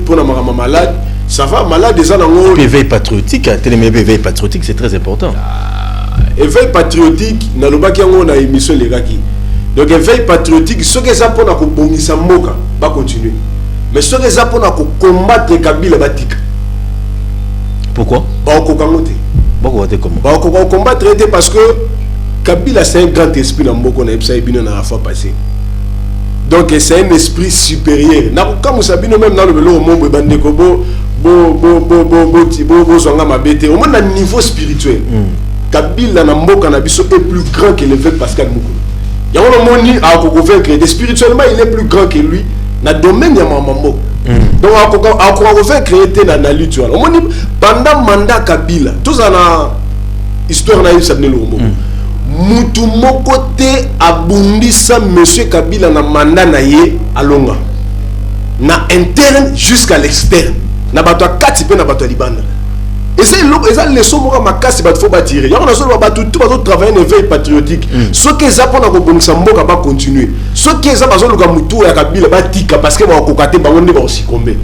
pour la maman malade, ça va, malade des gens. Éveil patriotique, éveil patriotique, c'est très important. Éveil patriotique, na lobaki yango na émission les gars. Donc éveil patriotique, ce que ça pour na ko bongisa mboka, va continuer. Mais ce que ça pour na ko combattre Kabila batika. Pourquoi? Ba ko kangote. Ba ko te comment? Ba ko combattre parce que Kabila c'est un grand esprit dans mboka na epsa ibino na la fois passée. Donc c'est un esprit supérieur. Na ko comme sabino même dans le vélo mombo bandeko bo zonga mabete. Au moins à niveau spirituel. Kabila na mboka na biso est plus grand que l'évêque Pascal Mukulu. Il y a un moni à convaincre spirituellement il est plus grand que lui dans domaine ya mamambo. Donc à convaincre était dans la lutte. On moni pendant mandat Kabila tous en histoire na yisa ne lomo. Mutu mokote abundisa monsieur Kabila na mandat na ye alonga. Na interne jusqu'à l'externe. Na bato kati pe na bato libanda. Et c'est les leçons moi ma casse il faut bâtir. Il y a on a tout va travailler un éveil patriotique. Ce qui est pour na ko bongisa mboka ba continuer. Ce qui est ça bazo luka mutu ya Kabila ba tika parce que ba kokate ba wonde ba aussi kombe.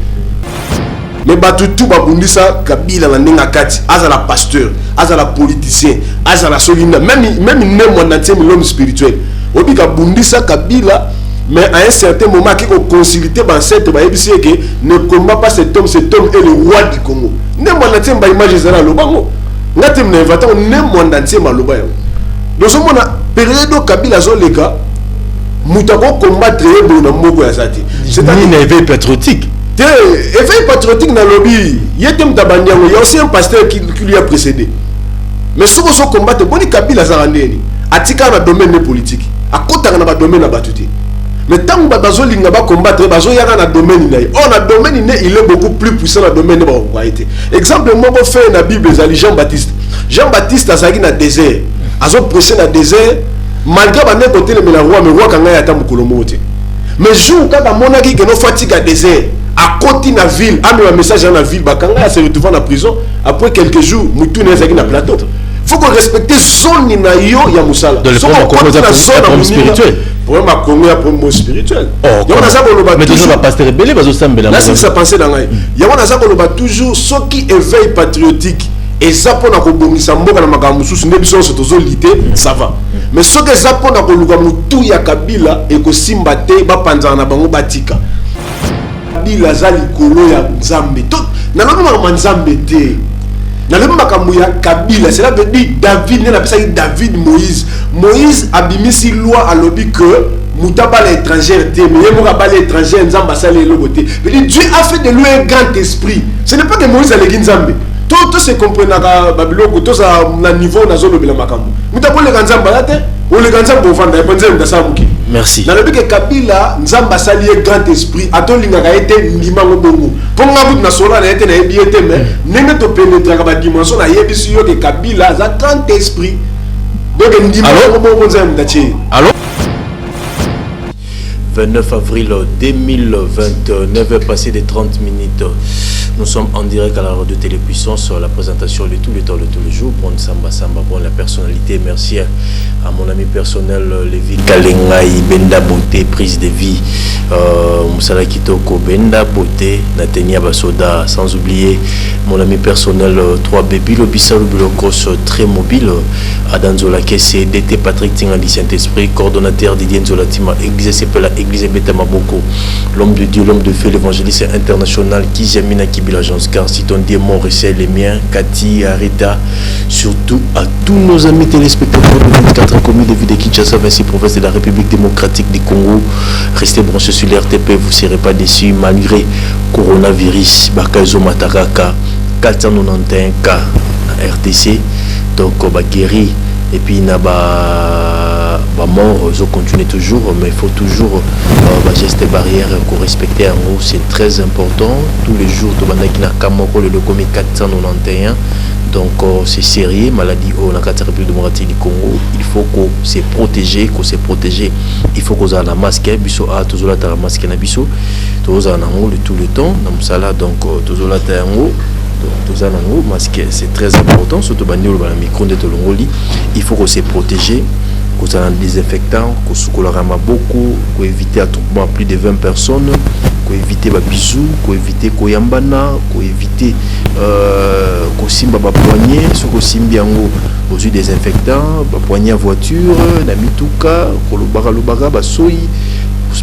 Mais ba tout ba bundisa Kabila na ndinga kati aza la pasteur, aza la politicien, aza la solina même ne mo na tiens l'homme spirituel. Obi ka bundisa Kabila. Mais à un certain moment, qui ont consulté l'ancêtre, ne combat pas cet homme est le roi du Congo. Ne m'en a-t-il pas imaginer à l'Obango. N'a-t-il pas ne m'en a-t-il pas l'Obango. Dans ce moment, période où Kabila Zoleka, Moutako combattre le Mogo Yazati. C'est-à-dire un éveil patriotique. Éveil patriotique dans le lobby, il y a aussi un pasteur qui lui a précédé. Mais ce qu'on combat, c'est que Kabila Zarandeni, à tika dans le domaine politique, à côté dans le domaine de mais tant que bazo linga ba combattre bazo yaka na domaine il est beaucoup plus puissant dans le domaine de la royauté. Exemple moi je fais dans la Bible c'est Jean-Baptiste. Jean-Baptiste azaki na désert. Azo prêcher na désert malgré ba ne côté le roi mais roi kanga ya ta mukolo mote. Mais jour quand monaki que no fatigue à désert à côté na ville, a mis un message dans la ville ba kanga se retrouve en prison après quelques jours mutu na zaki na plateau. Faut qu'on respecte son na yo ya musala. Dans le problème spirituel. Pour ma commun pour spirituel. Mais toujours la pasteur rebelle bazo sambela. Là c'est ça penser dans ngai. Ya wana za ko toujours ce qui éveille patriotique et ça pour na ko bongisa mboka na makambo susu ne biso so tozo lité ça va. Mais ce que ça pour na ko luka mutu ya Kabila et ko simba te ba panza na bango batika. Kabila za likolo ya Nzambe. Tout na lobi ma Nzambe te. Dans le makambo ya Kabila, cela veut dire David, n'est pas David Moïse abimisi loi à l'objet que Moutaba l'étranger, mais il n'y a pas l'étranger, Nzamba salé le côté. Dieu a fait de lui un grand esprit. Ce n'est pas que Moïse a les Nzambe. Tout se comprend dans Babylone, tout ça à niveau dans zone de la makambo. Moutaba les Nzamba là, ou les Nzamba pour vendre, il y a merci. Dans le but que Kabila, Nzamba sali un grand esprit, a ton linga été ndima ngobongo. Pour nga bout na sola na été na ebiete mais nenge to pénétrer ka ba dimension na yebisi yo que Kabila a un grand esprit. Donc ndima ngobongo nzamba tachi. Allô 29 avril 2029, passé de 30 minutes. Nous sommes en direct à la radio Télépuissance, la présentation de tous les temps, de tous les jours. Bon Samba Samba, bon la personnalité. Merci à mon ami personnel, Lévi Kalengai, Benda Beauté, prise de vie. Moussala Kitoko, Benda Beauté, Natania Basoda, sans oublier mon ami personnel, 3B Bilo Bilokos, très mobile. Adanzola Kessé, DT Patrick Tingandi Saint-Esprit, coordonnateur Didier Nzolatima, Église Sepela, Église Beta Maboko, l'homme de Dieu, l'homme de feu, l'évangéliste international, Kizamina Kibil Agence, car si ton Dieu mon recel les miens, Cathy, Arita, surtout à tous nos amis téléspectateurs de 24 communes de vie de Kinshasa, 26 provinces de la République démocratique du Congo. Restez branchés sur l'RTP, vous ne serez pas déçus malgré coronavirus, Bakazo Mataraka, 491 cas à RTC, donc guéri, et puis n'a pas mort, ils continuent toujours, mais il faut toujours gestes barrières qu'on respecte en haut, c'est très important. Tous les jours, le commis 491, donc c'est sérieux, maladie au la République démocratique du Congo, il faut qu'on se protège, il faut qu'on ait la masque, biso a toujours la masque na biso, toujours en haut de tout le temps, dans ça donc toujours la en haut. Tout ça dans masque, c'est très important, surtout le micro de Tolongoli, il faut qu'on se protège. qu'on a un désinfectant, qu'on soukola beaucoup, qu'on éviter attroupement à plus de 20 personnes, qu'on éviter ba bisous, qu'on éviter koyambana, qu'on éviter qu'on simba ba poignet, ce qu'on simbi ango aux yeux désinfectants, ba poignet à voiture, na mituka, qu'on le baga ba soyi,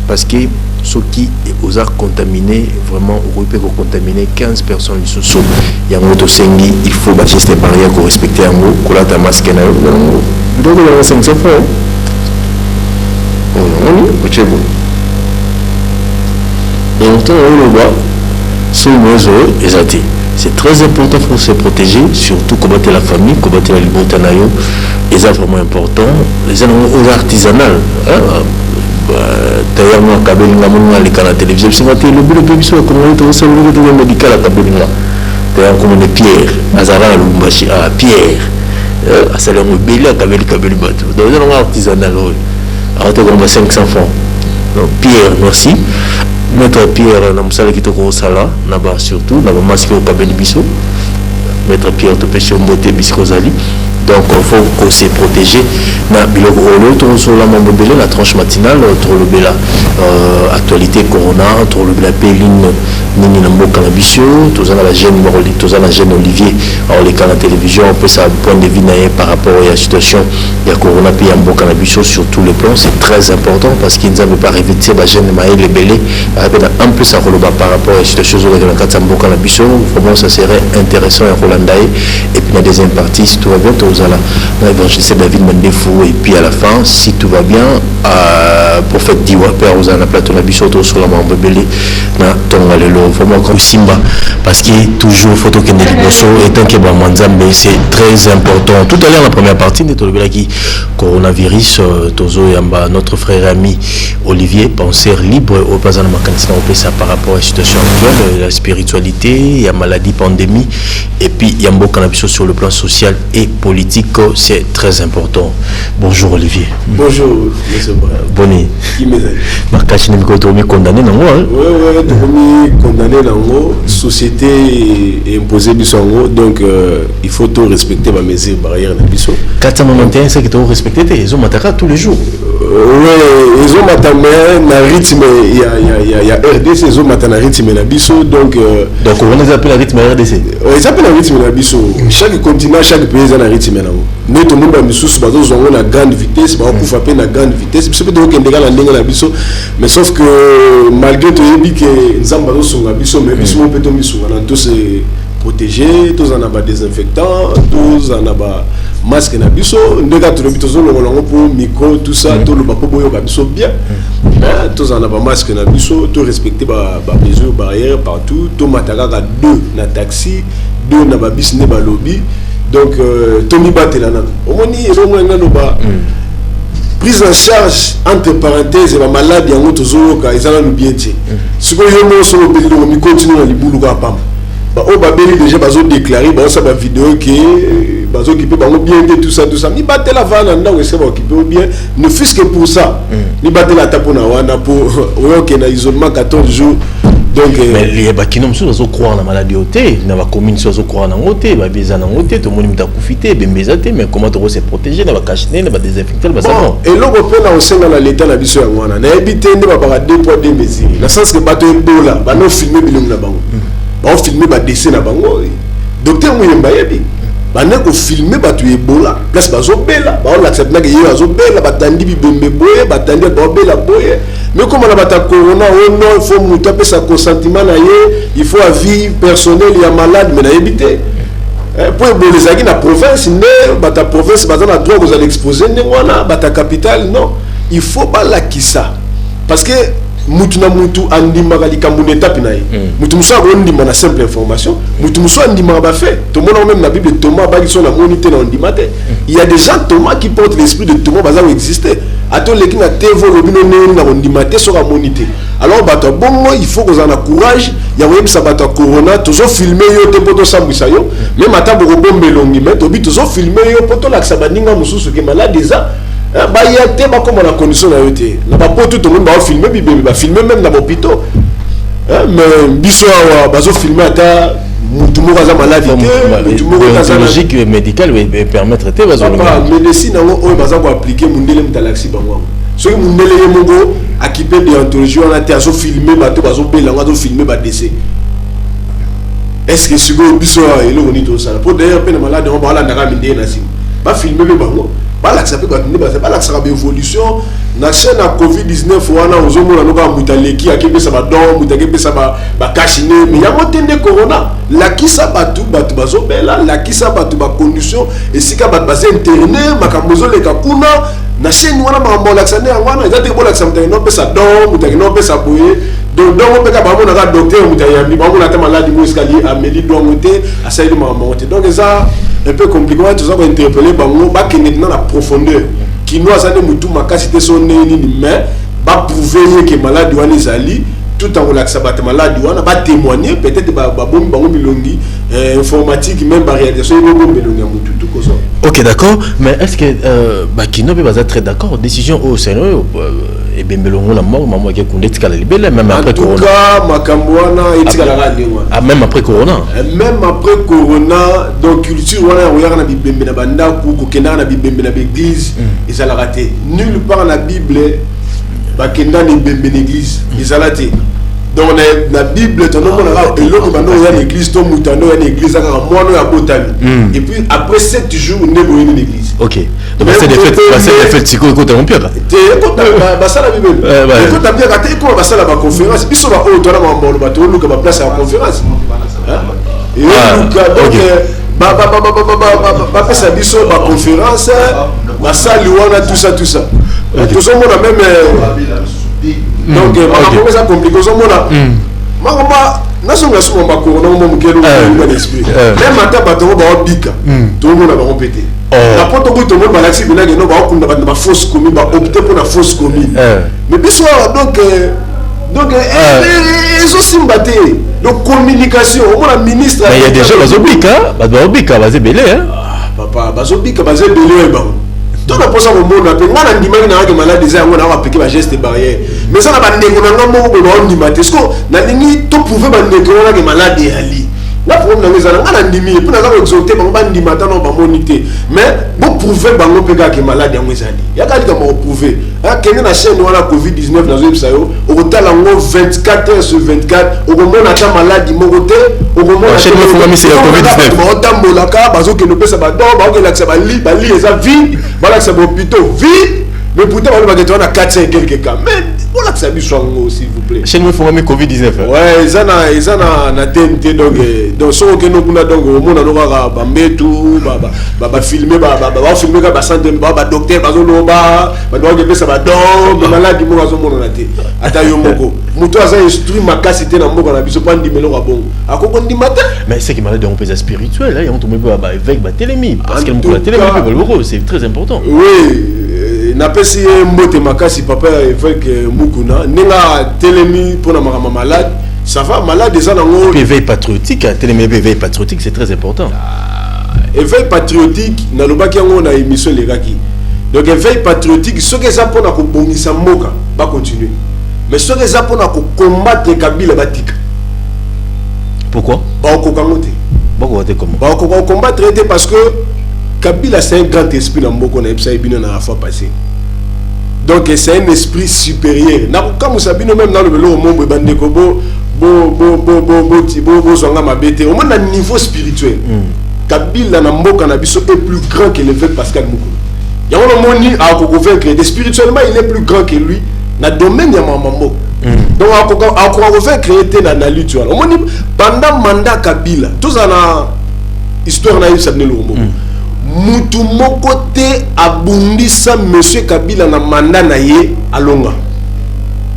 parce que ceux qui osent contaminer, vraiment, on peut contaminer 15 personnes. Il y a un autre sengi, il faut bâtir ces barrières pour respecter un mot, qu'on a ta masque. Donc, on a 500 francs. Ok, bon. Donc, on voit, c'est une chose, c'est très important pour se protéger, surtout combattre la famille, combattre la liberté. Et c'est vraiment important. Les artisanales. D'ailleurs, moi, Kabelinga, moi, les canaux télévisés, c'est le but de comme on est au médical à Kabelinga. D'ailleurs, comme on est Pierre, Azara, Lumbashi, ah, Pierre, à Salon Bélé, à Kabelinga. Donc, on est artisanal. Alors, on a 500 francs. Donc, Pierre, merci. Maître Pierre, on a un qui est au Sala, surtout, on a un masque au Kabelinga. Maître Pierre, tu peux se monter, Biscozali. Donc, il faut qu'on se protège. La tranche matinale, actualité corona, la péline, Nini Nambo Canabisio, tous la jeune Olivier, alors les canaux télévision, on peut savoir point de vue par rapport à la situation de la corona, puis Nambo Canabisio sur tous les plans, c'est très important parce qu'ils ne savent pas revêtir la jeune Maël et Belé, un peu ça par rapport à la situation de la Nambo Canabisio, vraiment ça serait intéressant à Rolandaï, et puis la deuxième partie, si tout va bien, l'évangéliste David Mandefou, et puis à la fin, si tout va bien, prophète Diwa, Père Ozana Platon Abisoto sur la Mambo Belé, na Tongalelo, vraiment comme Simba, parce qu'il y a toujours photo qui est et tant que Bamanzambe, c'est très important. Tout à l'heure, la première partie, qui coronavirus, Tozo Yamba, notre frère et ami Olivier, penseur libre au Pazan Makantina, on ça par rapport à la situation actuelle, la spiritualité, il y a maladie, pandémie, et puis il y a un beau cannabis sur le plan social et politique, c'est très important. Bonjour Olivier. Bonjour, monsieur. Bonne. Qui m'est Marcachi n'est pas condamné, non? Oui, condamné dans la société est imposée du sango, donc il faut tout respecter ma mesure barrière de biso. 491, c'est que tu respectes, ils ont mataka tous les jours. Oui, ils ont mataka na rythme, il y a RDC, ils ont mataka na rythme na biso, donc on les appelle la rythme RDC. Ils appellent la rythme na biso. Chaque continent, chaque pays a un rythme na. Nous tout le monde a mis sous la grande vitesse, on peut frapper la grande vitesse, c'est peut-être qu'il y a la biso, mais sauf que malgré tout il dit que nous avons son biso, mais biso on peut tomber sur tous se protéger, tous en avoir désinfectant, tous en avoir masque na biso, nous gars tous le pour micro tout ça, tout le bapo boyo biso bien, tous en avoir masque na biso, tout respecter ba mesures barrières partout, tout mataka deux na taxi, deux na ba bis ne ba lobby. Donc, Tommy Batelana, au moins, il y a prise en charge, entre parenthèses, et la maladie, en autre zone, ils ont bien dit. Ce que nous continuons à l'ibou, au Babeli déjà bazo déclaré bah ça va vidéo qui bazo qui peut bien dire tout ça ni battre la vanne là où c'est bon qui peut bien ne fût-ce que pour ça ni battre la tapona wana pour OK na isolement 14 jours. Donc mais les bakinum sur zo croire na maladie oté na ba commune sur zo croire na oté ba beza na oté to moni mta kufité bembeza té mais comment to se protéger na ba cacher na ba désinfecter ba savon et loko pe na osenga na l'état na biso ya wana na ebité nde ba ba 2 poids 2 mesures na sens que bato ebola ba no filmer bilongo na bango ba filmer ba dessin na bango docteur Muyemba yebi ba ne ko filmer bato ebola place bazo bela ba on accepte na ke yo azo bela batandi bibembe boye batandi ba bela boye. Mais comme on a battu corona, il faut monter sa consentiment, il faut avis personnel, il y a malade, mais il y a évité. Pour les amis, la province, la province, la droit vous allez exposer, la capitale, non. Il faut pas la qui ça. Parce que mutuna mutu andima kali kambuneta pinaye mutu muso andima na simple information mutu muso andima ba fait tout le monde même la Bible Thomas ba qui sont la monité na andima te il y a des gens Thomas qui portent l'esprit de Thomas baza exister ato leki na tevo lobino ne na andima te so la monité alors bato bon il faut que on a courage ya web ça bato corona toujours filmer yo te poto sambisa yo même ata boko bombe longi mais to bi toujours filmer yo poto la sabaninga mususu ke malade za bah il y a des comme la condition à été là pas tout le monde va filmer filmer même dans l'hôpital mais biso bazo filmer ata mutu moko aza malade te mutu moko aza logique médicale permettre te papa médecine nango oyo baza ko appliquer mundele mutalaxi bango soki mundele ye moko akipe déontologie wana te azo filmer bato bazo bela ngo azo filmer ba décès est-ce que siko biso eloko ni to sala pour d'ailleurs pe na malade on ba la ndaka mindé na sim ba filmer be bango ba la ça peut ba la ça ba évolution na chaîne à Covid-19 wana ozomona noka mutaleki akipe sa ba don mutaki sa ba kashine mais yango tende corona la kisa batu bazo bela la kisa batu ba condition et sika ba base interné makambozo le kakuna na chaîne wana makambo la xane wana ezate bola xamta no pesa don mutaki no pesa boye donc peka ba mona ka docteur mutayambi ba mona ta malade mo escalier ameli dongote asali makambo te donc ça un peu compliqué tout ça va interpeller bango ba kene na la profondeur qui nous a donné mutu makasité son nini mais ba prouver que malade wana ezali tout en relaxant ba malade wana ba témoigner peut-être ba bombi bango milongi informatique même ba réalisation bango milongi mutu tout comme ça. OK d'accord mais est-ce que Bakino peut pas être d'accord décision au Sénégal et bembelongo la mort maman qui kunde tika la libelle même après corona. En tout cas makambo wana etika la wana. Même après corona. Même après corona donc culture wana oyaka na bibembe na banda ku kenda na bibembe na l'église ils allaient rater nulle part dans la Bible bakenda ni bembe l'église ils allaient rater. Donc la Bible ton nom là et l'autre bando ya l'église ton mutando ya l'église aka mono ya botami et puis après 7 jours on est dans l'église. OK. Donc c'est des fêtes psycho écoute on pire. Te écoute ba sala Bible. Écoute ta bien raté ko ba sala ba conférence biso ba o to na mambo ba to luka ba place à conférence. Et luka donc ba pesa biso ba conférence ba sali wana tout ça. Tout ça on a même donc on ça compliqué ça mona mama nasonga suma makoro na mo mukelo na esprit même ata bato ba bika to mona ba répéter la poto ko to mo ba laxi bina no ba okunda ba fausse commune ba opter pour la fausse commune mais biso donc ils ont simbaté donc communication au la ministre mais il y a des gens bazobika bazebele papa bazobika bazebele ba donc on pose au monde après ngana ndimaki na malade des ngo na appliquer ba geste barrière mais ça na ba ndeko na ngamo ko ba ndimate ce ko na lingi to prouver ba ndeko na malade ali na problème na ngana ngana ndimi pour na ka exalter ba ndimata no ba moniter mais pour prouver ba ngo peka ke malade yango ezali ya ka lika mo prouver a kenya na chaîne wana Covid-19 na zo bisayo o kotala ngo 24 heures sur 24 o komona ta malade moko te o komona chaîne mo fungami c'est Covid-19 ba otambola ka bazo ke no pesa ba do ba ke laksa ba li eza vide voilà c'est bon plutôt vide mais pourtant on va que on a 4-5 quelques cas mais voilà que ça lui soit s'il vous plaît chaîne moi faut même Covid-19 ouais ils en a TNT donc so que nous kuna donc au monde on ba mbetu ba filmer ba filmer ka ba santé ba docteur ba zoloba ba doit que ça ba donc malade mo bazo mona na te ata yo moko muto aza instruit makasité na moko na biso pas ndimelo ka bongo akoko ndimata mais c'est qui malade on peut être spirituel là on tombe ba avec ba télémie parce que la télémie c'est très important oui napesi mbote makasi papa évêque Mukuna ninga telemi pour na mama malade ça va malade déjà nango éveil patriotique télémi éveil patriotique c'est très important éveil patriotique na lobaki yango na émission legaki donc éveil patriotique ce que ça pour na ko bongisa mboka ba continuer mais ce que ça pour na ko combattre Kabila batika pourquoi ba ko kangote ba ko comment ba ko combattre parce que Kabila c'est un grand esprit dans Mboko na Epsa Ebino na la fois passée. Donc c'est un esprit supérieur. Na comme vous savez même dans le vélo au monde bandeko bo zonga mabete au moins à niveau spirituel. Kabila na Mboka na biso est plus grand que l'évêque Pascal Mukulu. Ya on moni a ko convaincre que spirituellement il est plus grand que lui na domaine ya mambo. Donc a ko convaincre était na lutte au moni pendant mandat Kabila tous ana histoire na yisa nelo mo. Mutu moko te abundisa monsieur Kabila na mandat na ye alonga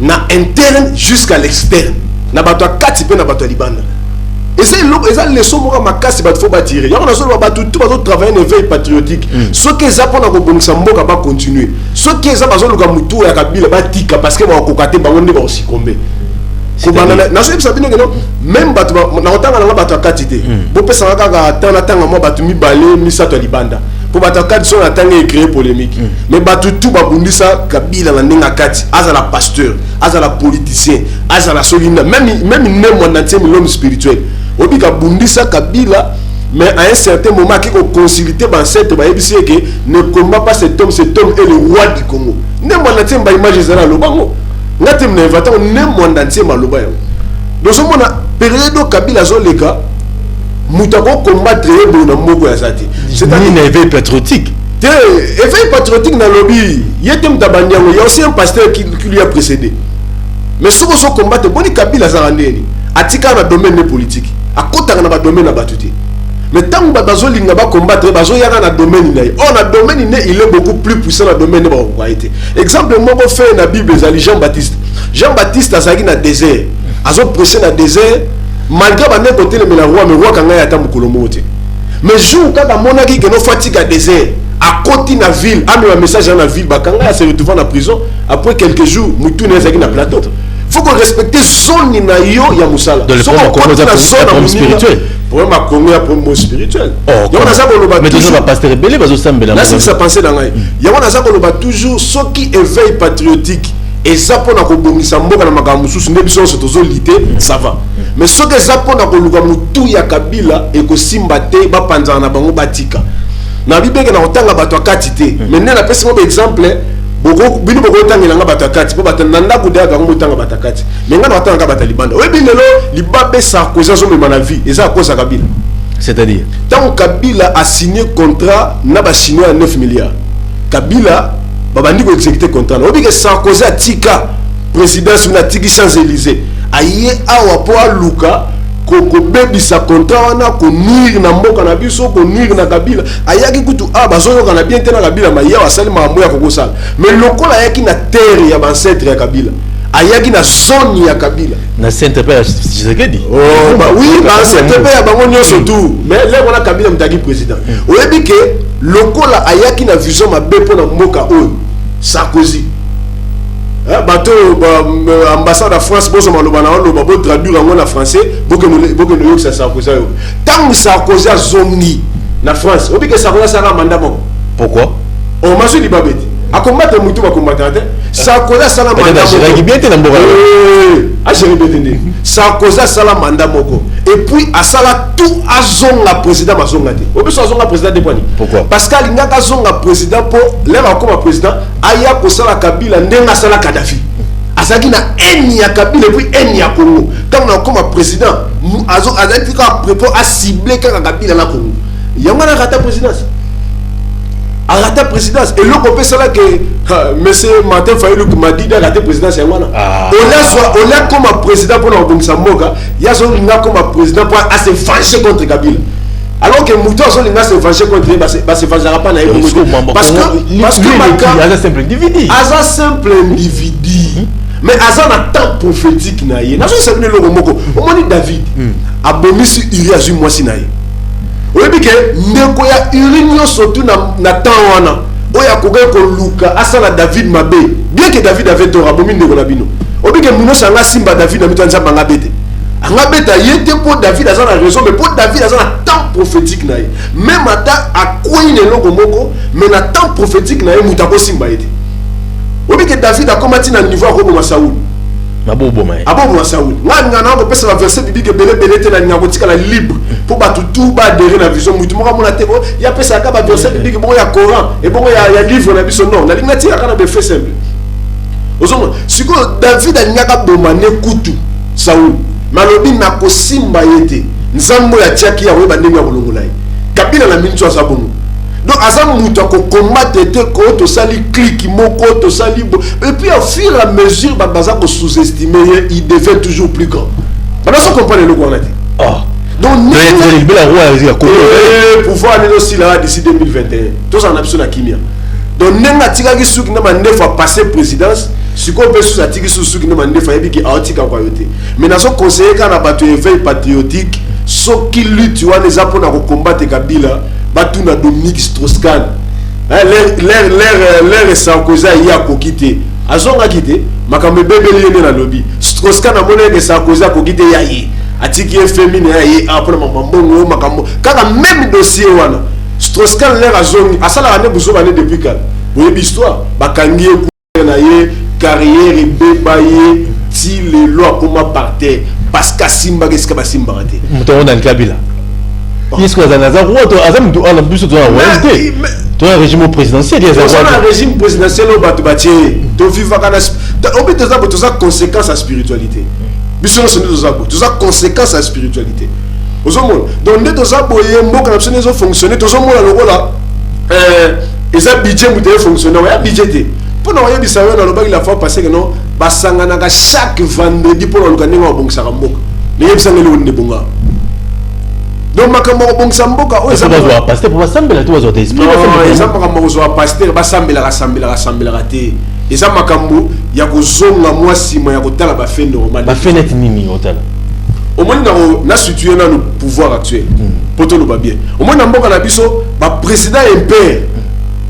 na interne jusqu'à l'externe na bato akati pe na bato libanda et c'est les leçons moko makasi bato faut batirer ya on a solo bato tout bato travailler une veille patriotique ce que ça pour na ko bonisa mboka ba continuer ce que ça bazo luka mutu ya Kabila batika parce que ba ko kate bango ndi ba osikombe ko banana na so bisa bino ngeno même bato na otanga na bato akati te bo pesa kaka tanga mo bato mi balé mi sato libanda pour bato akati so na tanga e créer polémique mais bato tout ba bundisa Kabila na ndinga kati azala pasteur azala politicien azala solinda même né mon entier l'homme spirituel obika bundisa Kabila, mais à un certain moment qui a consulté l'ancêtre, que ne combat pas cet homme est le roi du Congo. Ne moi n'a pas image de la lobango. N'a pas inventé ne moi n'a pas loba. Donc ce moment période Kabila zolega mutako combattre dans moko ya zati. C'est un éveil patriotique. Éveil patriotique dans le lobby. Il y a aussi un pasteur qui lui a précédé. Mais ce qu'on se combat, c'est Kabila Zarandeni. Atika dans le domaine politique. À côté dans le domaine battuté. Mais tant que Bazo Linga va combattre, Bazo Yara dans le domaine. On a domaine, il est beaucoup plus puissant dans le domaine de la royauté. Exemple, moi, je fais dans la Bible, Jean-Baptiste. Jean-Baptiste a dans le désert. Azo pressé dans le désert. Malgré que côté le roi, mais roi quand il y a tant de kolomote. Mais jour quand on a dit que nous fatigue à désert. À côté de la ville, a mis un message dans la ville, Bakanga se retrouve en prison. Après quelques jours, Moutou n'est pas dans le plateau. Il faut qu'on respecte son inayo ya Moussala. Dans le problème spirituel. Problème à Congo, il y a un problème spirituel. Mais toujours la pasteur rebelle, va se là, c'est ça penser dans l'aïe. Il y a toujours ceux qui éveillent patriotique. Et ça pour na kobongisa mboka na makambo mususu nde biso sotozo lité ça va mais ce que ça pour na koluka mutu ya Kabila et ko simba te ba panza na bango batika na bibeke na otanga bato akati te mais na pesi mo exemple boko bino boko tangela nga bato akati po batanda ndaku de ga ngo tanga bato akati mais nga na otanga bato libanda oyebi lelo libabe Sarkozy zo mema na vie et ça cause Kabila c'est-à-dire tant Kabila a signé contrat na ba chinois à 9 milliards Kabila babandi ko exécuter contrat obi que Sarkozy a tika présidence na tiki Champs-Élysées aye awa po aluka ko bebisa contrat wana ko nuire na mboka na biso ko nuire na Kabila ayaki kutu bazoyo kana bien te na Kabila ma ya wasali mambo ya kokosala mais lokola ayaki na terre ya ancêtre ya Kabila ayaki na zone ya Kabila na centre pa Tshisekedi oui ba centre pa ya bango nyonso tout mais là on a Kabila mutaki président oyebi que lokola ayaki na vision mabe po na mboka oyo Sarkozy bateau ambassade de France bozo maloba na loba bo traduire en français boke no yoka Sarkozy yo tant Sarkozy azongi na France obi que Sarkozy sera mandat bon pourquoi on m'a dit babeti a combattre mutu ba combattre Sarkozy sera mandat bon bien te na mboka a gérer betende Sarkozy sera mandat moko et puis a sala tout azonga président mazonga te obi so azonga président de poani pourquoi parce qu'il ngaka azonga président pour leva comme président aya ko sala Kabila ndenga sala Kadhafi asaki na eni ya Kabila et puis eni ya Congo quand on a comme président azo azaki ka prépo a cibler quand Kabila na Congo yanga na rata présidence a raté présidence et l'autre peut cela que monsieur Martin Fayulu qui m'a dit de rater présidence et voilà on a comme président pour l'Obong Samboga il y a comme président pour se venger contre Kabila alors que Moutou a se venger contre lui se vengera pas parce que Aza simple individu Aza simple individu mais Aza na temps prophétique na ye na so se le moko o moni David abomisi Uri azu mwasi na ye oyebi ke ndeko ya Uri surtout na temps wana oya koke ko luka asala David mabe bien que David avait tort abomi ndeko na bino oyebi ke muno sanga simba David na mitanza banga bete anga beta yete pour David a la raison mais pour David a un temps prophétique na ye même ata akoyi ne loko moko mais na temps prophétique na ye mutako simba yete oyebi ke David a combattu na niveau ko boma Saoul abobo Saoul nga na ko pesa la verset biblique belé te na nga ko tikala libre pour batu tout ba adhérer na vision mutu mo ka mona te ko ya pesa ka ba verset biblique bo ya Coran et bon ya livre na biso non na linga tira kana be fait simple ozoma siko David a nga ka bomane kutu Saoul malobi na ko simba yete nzambo ya tiaki ya weba ndenge ya kolongola ye Kabila na minitso asabongo donc azam mutu ko combattre te ko to sali clic moko to sali et puis au fur et à mesure baza ko sous-estimer il devient toujours plus grand maintenant ça comprendre le quoi ah donc le bel roi pouvoir aller aussi là d'ici 2021 tous en absolu na kimia donc nenga tikaki suki na mande fois passer présidence siko pe sous atiki suki na mande fois yebi ki aotika kwa yote mais na so conseiller kana bato éveil patriotique so qui lutte wana les apona ko combattre Kabila batu na Dominique Strauss-Kahn l'air Sarkozy ya ko kité azonga kité makambe bebeli yene na lobby Strauss-Kahn a monné que Sarkozy ko kité ya yi atiki féminin ya yi après mambo makambo kaka même dossier wana Strauss-Kahn l'air azongi asala ane buzo bane depuis quand boyebi histoire bakangi na ye carrière bebaye ti le loi comme par terre parce que simba qu'est-ce que simba raté mutongo dans Kabila est-ce que Azanaza roi toi azam do en plus toi royauté toi régime présidentiel il y a un régime présidentiel au batubati to vivre kana au but de ça conséquence à spiritualité biso c'est nous ça conséquence à spiritualité ozomona donc de ça boye mboka na biso fonctionner tozomona lokola eza budget muté fonctionner ya budget pour nous voyez bisayo na lobaki la fois passée que non basangana chaque vendredi pour le gagner au bon saramboka les yebsangeli wonde bonga donc makambo bon samboka o ça va passer pour assembler tout aux esprit non ça makambo zo pasteur basambela raté et ça makambo ya kozonga mwasi mo ya kotala ba fait normal ba fenêtre nini otala au moins na situé dans le pouvoir actuel pour tout le bien au moins na mboka na biso ba président impère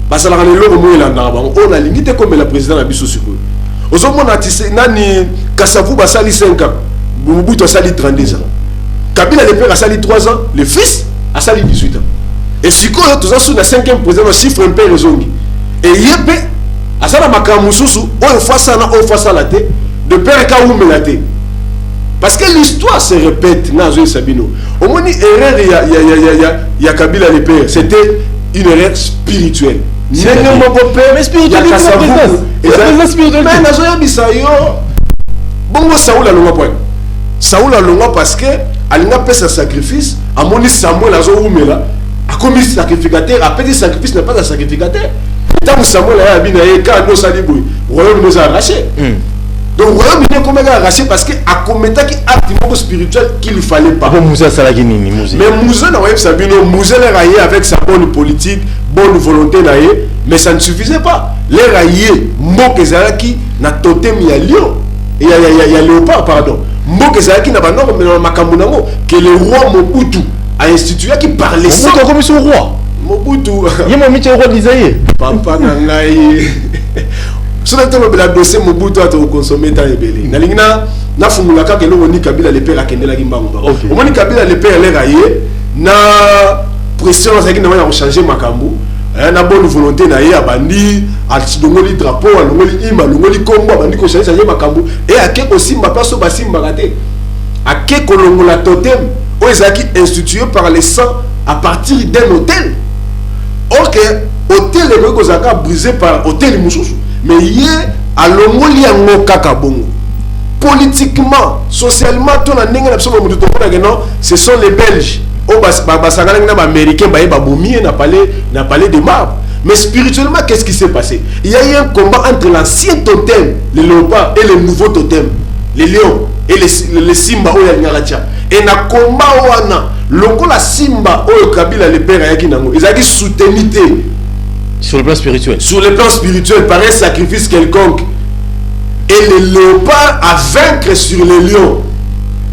basalaka lelo mo elanda bango on a limité comme le président na biso siko ozomona tise nani Kasavu basali 5 ans Mobutu asali 32 ans Kabila le père asali 3 ans le fils asali 18 ans et siko tout ça sur la 5e président le chiffre impère rezongi et yebe asala makamu susu o fasa na o fasa la té de père ka ou melaté parce que l'histoire se répète na zo Sabino au moins erreur ya Kabila le père c'était une erreur spirituelle. Mais spirituel, mais nazoya bisayo. Bongo Saoul a longa point. Saoul a longa parce que alinga pesa sacrifice. Amoni Samuel azo umela. A commis sacrificateur. A petit sacrifice n'est pas un sacrificateur. Tant Samuel a bina eka no saliboui. Royaume nous a arraché. Donc royaume nous comment arraché parce que a commetté qui acte spirituel qu'il fallait pas. Bon Moussa Salagini ni Moussa. Mais Moussa na Sabino Moussa les raillé avec sa bonne politique, bonne volonté naie, mais ça ne suffisait pas. Les raillé Mokezalaki na totem ya lion et ya léopard pardon. Mokezalaki na banor mais dans makambo nango que le roi Mobutu a institué qui parlait ça comme son roi. Mobutu. Yemo miche roi d'Isaïe. Papa nangai. Sur le temps de dossier Mobutu a consommé tant ebelé. Na lingna na fumulaka ke lo ni Kabila le père akendela kimbango. Au moins Kabila le père les raillé na pression ça qui na changer makambo. Na bonne volonté na ye abandi atidongoli drapeau alongoli ima longoli kombo abandi ko changer makambo et akeko simba paso basimba raté. Akeko longola totem o ezaki institué par les saints à partir d'un hôtel. OK, hôtel est kozaka brisé par hôtel mususu. Mais hier, à l'ongoli yango kaka bongo. Politiquement, socialement, tout le monde ce sont les Belges. Les Américains n'a parlé de marbre. Mais spirituellement, qu'est-ce qui s'est passé? Il y a eu un combat entre l'ancien totem, les léopards, et le nouveau totem, les lions, et les simba. Et na combat wana, la simba, Kabila le père ils ont soutenu. Sur le plan spirituel. Sur le plan spirituel, par un sacrifice quelconque. Et le léopard a vaincre sur les lions.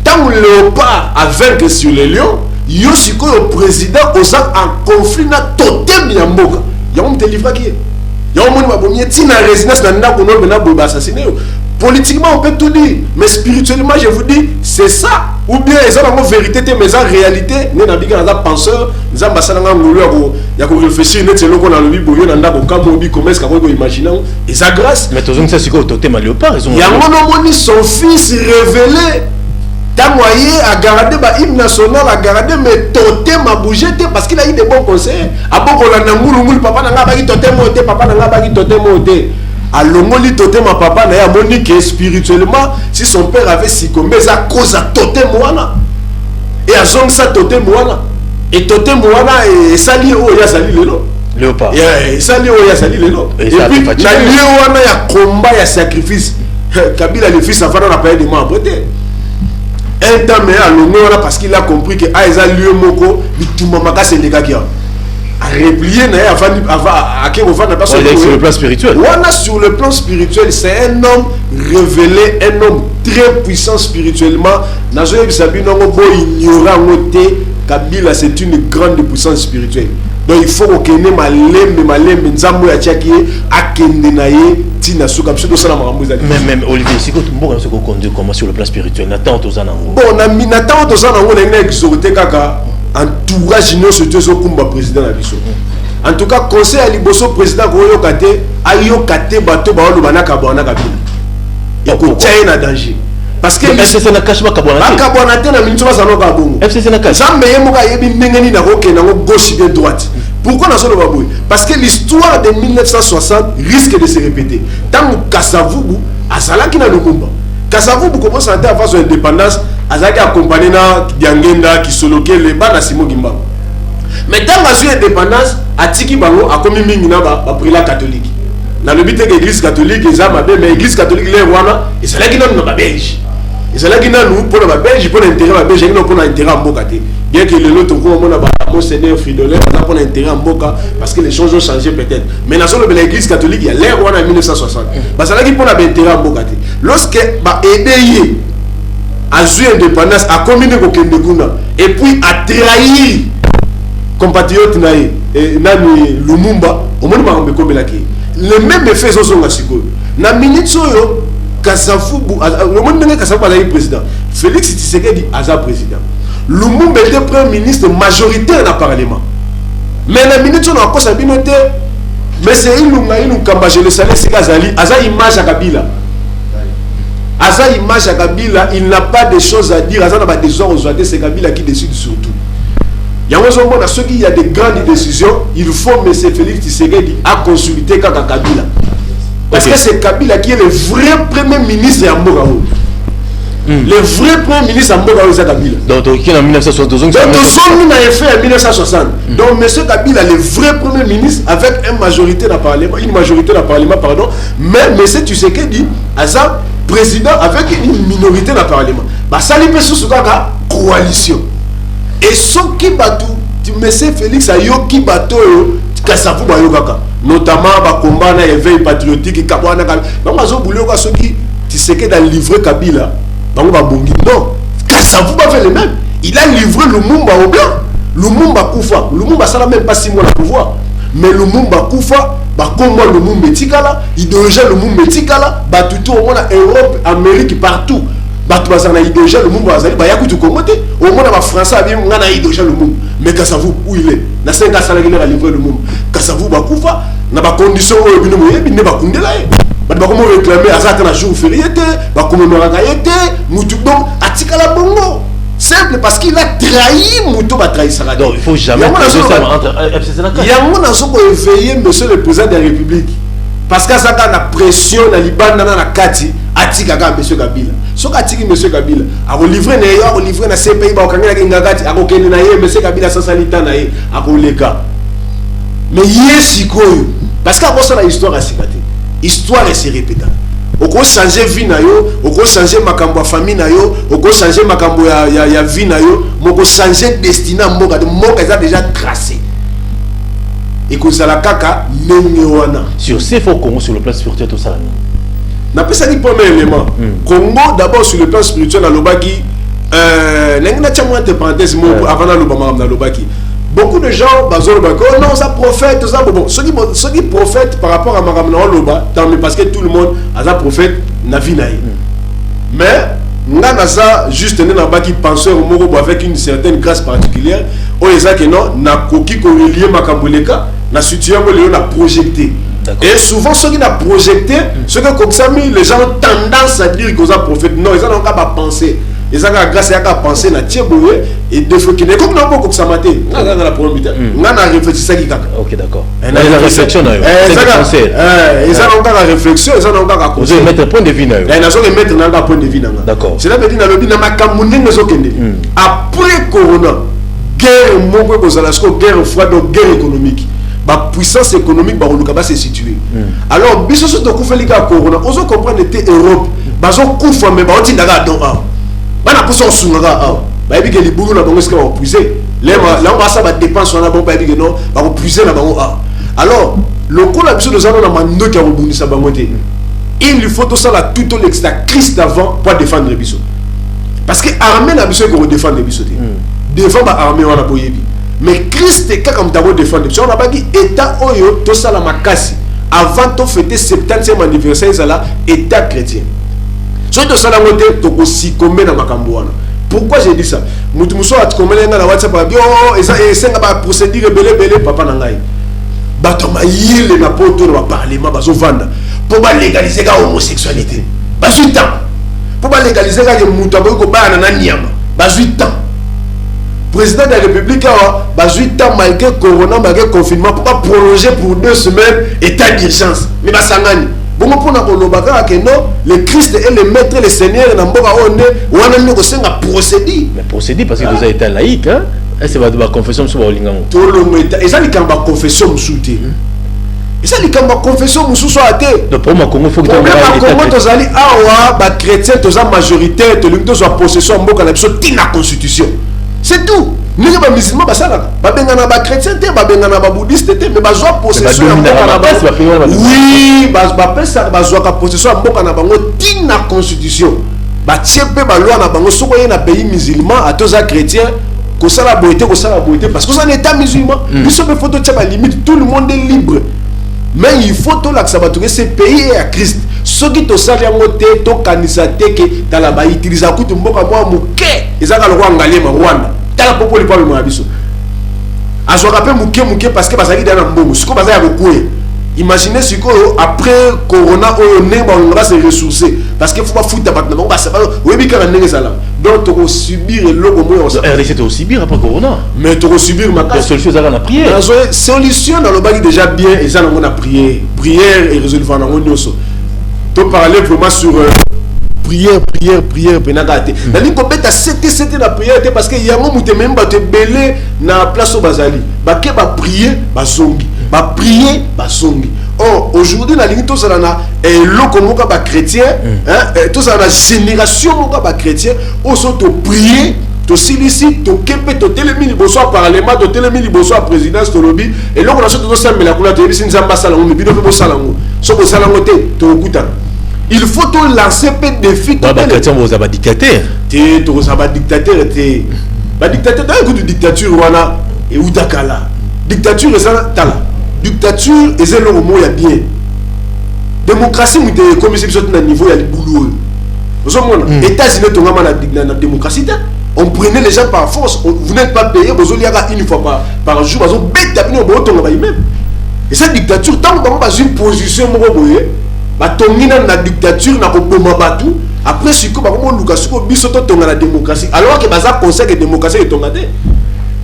Tant que le léopard a vaincre sur les lions, Yoshiko le président osa en conflit na totem yamboka. Y'a te livre qui est. Y'a un tina résidence na ndako no bena boba assassiné. Politiquement on peut tout dire, mais spirituellement je vous dis, c'est ça. Ou bien ils ont la vérité, mais en réalité, nous avons dit que penseur, nous avons passé à réfléchir, nous avons dit que imaginer, et ça grâce. Mais tous c'est quoi totem à léopard, ils ont. Il y a mon son fils révélé. Tamoyer a gardé l'hymne national, a gardé mais totem a bougé parce qu'il a eu des bons conseils. A beaucoup la namulu papa n'a pas totem monté, papa n'a pas totem monté. À l'ongoli totem ma papa n'a pas dit que spirituellement si son père avait si comme mais à cause à totem moana et à zone ça totem moana et totem moana et sali o ya sali lelo léopard et sali o ya sali lelo et puis na lieu wana ya combat ya sacrifice Kabila le fils avant n'a pas de moi après un temps mais à l'ongoli parce qu'il a compris que a eza lieu moko bituma makase ndeka kia à replier na avant à qui on va n'a pas sur le plan spirituel. Sur le plan spirituel, c'est un homme révélé, un homme très puissant spirituellement. Nazoye Sabino bo ignora ngote Kabila c'est une grande puissance spirituelle. Donc il faut que ne malembe nzambo ya tiaki akende na ye tina suka pso do sala makambo ezali. Même Olivier siko tumboka se ko conduire comment sur le plan spirituel. Nathan tozanango. Bon na nathan tozanango na exhorter kaka entourage nous surtout au combat président la biso. En tout cas conseil à liboso président ko yo kate bato ba lo banaka bona Kabila. Et ko tient na danger. parce que FCC na cache pas kabonate na minute ba zano ka bongo FCC na cache zambe yemoka yebi ndengeni na roke na gauche et droite. Pourquoi na solo baboy? Parce que l'histoire de 1960 risque de se répéter. Tant Kasavubu azalaki na Lumumba. Kasavubu commence à avoir son indépendance, azalaki accompagné na Diangenda qui soloke le ba na Simon Gimba. Mais tant que son indépendance atiki bango akomi mingi na ba prila catholique. Na le but que l'église catholique ezama be mais l'église catholique le wana ezalaki na ba belge. Ezalaki na nous pour la belge pour l'intérêt ba belge non pour l'intérêt en Bokate. Bien que le lot on mona ba Monseigneur Fridolin ça pour l'intérêt en Boka parce que les choses ont changé peut-être. Mais dans l'église catholique il y a l'ère wana en 1960. Ba salaki pour l'intérêt en Bokate. Lorsque ba aider a joué indépendance a combiné ko kende kuna et puis a trahi compatriote nae nani Lumumba au moins ba mbeko belaki. Les mêmes effets sont sur la psycho. Na minute soyo Kasavubu le monde n'est Kasavubu est président. Félix Tshisekedi est président. Lumumba était premier ministre majoritaire dans le Parlement. Mais la minute on a encore sa binote. Mais c'est une kamba je le salé c'est Kazali. Aza image à Kabila. Aza image à Kabila, il n'a pas de choses à dire. Aza n'a pas des ordres à c'est Kabila qui décide surtout. Il y a un ceux qui y a des grandes décisions, il faut M. Félix Tshisekedi à consulter Kaka Kabila. Parce que c'est Kabila qui est le vrai premier ministre à Mbogao. Le vrai premier ministre à Mbogao, c'est Kabila. Donc, qui est en 1962. Donc, on a fait en 1960. Donc, M. Kabila, le vrai premier ministre, avec une majorité dans le Parlement, pardon, mais M. Tshisekedi, à ça, président avec une minorité dans le Parlement. Bah, ça lui peut sous la coalition. Et ce qui batou, M. Félix a yo qui bateau, Kasavubu a yo kaka. Notamment, bah, combat na éveil patriotique, Kabwana Kabila. Donc, on a voulu que ceux qui Tshisekedi a livré Kabila. Non, Kasavubu a fait le même. Il a livré Lumumba au blanc. Lumumba Koufa. Lumumba ça n'a même pas 6 mois de pouvoir. Mais Lumumba Koufa, comme moi Lumumba Tikala, idéologie Lumumba Tikala, tout au monde Europe, Amérique, partout. Tout bazana idéologie Lumumba azali, yakutu komote. Au monde les Français bien ngana idéologie Lumumba. Mais Kasavubu où il est? Na 5 ans ça il a livré Lumumba. Kasavubu Koufa, na ba condition où bino moye bine ba kundela ye. Comment réclamer à ça un jour férié, commémorer Moutou donc Atikala Bongo. Simple parce qu'il a trahi Moutou va trahir ça. Donc il faut jamais il y a un qui éveillé monsieur le président de la République. Parce que ça a la pression dans Liban dans la Kati Atikaka monsieur Kabila. Ce Katiki monsieur Kabila a livré na livré na CPI ba okanga ngagati a kokende na ye monsieur Kabila sans salita na ye a koleka. Mais yesikoyo parce qu'à cause de la histoire a sikate. Histoire se répète. On peut changer vie na yo, on peut changer makambo famille na yo, on peut changer makambo ya vie na yo, on peut changer destinée mboka de mboka est déjà tracé. Et que ça la kaka nengewana. Sur ces faux Congo sur le plan spirituel tout ça là. N'a pas ça dit premier élément. Congo d'abord sur le plan spirituel à Lobaki n'engna tchamo entre parenthèses avant na Lobama na Lobaki. Beaucoup de gens, oh non, ça prophète, ça bon. Ceux qui prophètent par rapport à Maramna Loba, parce que tout le monde a un prophète, n'a vu naï. Mais, on a ça juste un qui penseur au Moro avec une certaine grâce particulière. On est que non, n'a coquille qu'on est lié Makamboleka, n'a situation où on a projeté. Et souvent, ceux qui ont projeté, ceux qui ont les gens ont tendance à dire qu'ils ont prophète. Non, ils n'ont pas pensé. Et ça grâce à penser na tieboé et deux fois qui n'est comme non beaucoup que ça maté on a la première minute on a réfléchi ça qui kaka. OK d'accord. La réflexion là. Et ça on a la réflexion et ça on a vous allez mettre point de vue là. Et na so mettre na point de vue là. D'accord. C'est là veut dire na lobi na makamuni na so kende. Après corona guerre moko ko zala sko guerre froide guerre économique. Ba puissance économique ba oluka ba se situer. Alors biso so to kufelika corona on se comprendre était Europe. Ba so kufa mais ba on tindaga don a. Bana poso sunga ah ba ebi ke libulu na bango ska ba puiser là on va ça ba dépense on a bon ba ebi ke non ba puiser na bango ah alors le coup la biso de ça na mando ki a rebondisa bango te il lui faut tout ça la tout l'extra Christ avant pour défendre biso parce que armée na biso ko défendre biso te défendre ba armée wana boyebi mais Christ est comme t'abo défendre biso on a pas dit état oyo tout ça la makasi avant to fêter 70e anniversaire ça là état chrétien. Pourquoi j'ai dit ça? Mutumuswa a commencé dans la WhatsApp et ça c'est une procédure belé papa nangai. Batoma yile na poto na parlement bazo vanda pour légaliser la homosexualité. Pas du temps. pour pas légaliser quand les moutons ko ba na nyama ba 8 ans président de la République a 8 ans malgré corona malgré confinement pour pas prolonger pour 2 semaines état d'urgence mais ba sangani bon pour na kolobaka que non le Christ est le maître le Seigneur na mboka one wana ni ko senga procédure mais procédure parce que vous avez été laïque hein c'est pas de la confession sur Olingango tout le monde et ça li kamba confession musuté et ça li kamba confession mususo até le problème Congo faut que Congo tozali awa ba chrétien toza majoritaire to lingi toza possession mboka na biso tina constitution c'est tout ni ba musulman ba sala ba bengana ba chrétien te ba bengana ba bouddhiste te mais ba zo possession mboka na ba oui ba pesa ba zo ka possession mboka na bango tina constitution ba tiepe ba loi na bango soko ye na pays musulman atoza chrétien ko sala boité parce que ça un état musulman il se peut photo tchaba limite tout le monde est libre mais il faut tout l'accepter ce pays est à Christ ceux qui to sali ngote to kanisa te que tala ba utiliser kutu mboka mwa muke ezaka lokwa ngalema Rwanda tala popo le parlement na biso azoka pe muke parce que bazali dans mbongo siko bazali bokuye imaginez ce que après corona on va se ressourcer parce qu'il faut pas foutre battre on va savoir oui bien quand on là donc tu vas subir le logo moi RDC tu vas subir après corona mais tu vas subir ma solution ça la prière la solution dans le bas déjà bien et ça on a prière et résolver dans on oso tu parler vraiment sur prière penagate na lingo beta c'était la prière parce que yango muté même ba te belé na place au bazali ba ke ba prier ba songi ba prier ba songi oh aujourd'hui na lingo to ça na loko moka ba chrétien hein to ça na génération moka ba chrétien o so to prier to silisi to kepe to telemi liboso parlement to telemi liboso présidence to lobby et loko na so to ça mais la kula to bisi nzamba sala ngo bido ko sala ngo so ko sala ngo te to kuta il faut tout lancer peu de défis. Bah chrétien vous avez dictateur. T'es tu as dictateur t'es. Bah dictateur dans un coup de dictature wana et où takala. Dictature et ça tala. Dictature et c'est le mot ya bien. Démocratie mais t'es comme si sur un niveau ya le boulot. Vous avez États-Unis tu as la démocratie on prenait les gens par force. Vous n'êtes pas payé vous allez une fois par jour vous avez bête tapis au bon même. Et cette dictature tant que dans une position moi batongina na dictature na koboma batu après siko bakomo luka siko biso to tonga la démocratie alors que baza conseil que démocratie est tonga te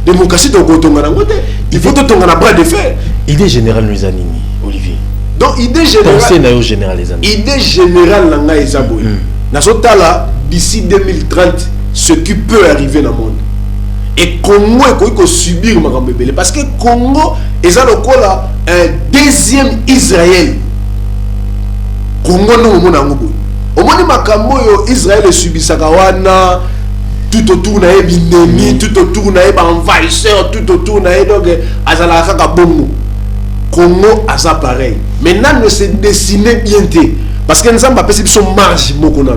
démocratie to ko tonga nango te il faut to tonga na bras de fer idée générale nous animi Olivier donc idée générale pensez na yo général les amis idée générale na nga ezaboy na sotala d'ici 2030 ce qui peut arriver dans le monde et Congo ko subir makambo belé parce que Congo eza lokola un deuxième Israël Congo no mona ngobo omoni makambo yo Israël subisaka wana tout autour na ebinemi tout autour na ba envahisseur tout autour na donc azala kaka bongo Congo asa pareil maintenant ne se dessiner bien té parce que nous avons pas son marge mokona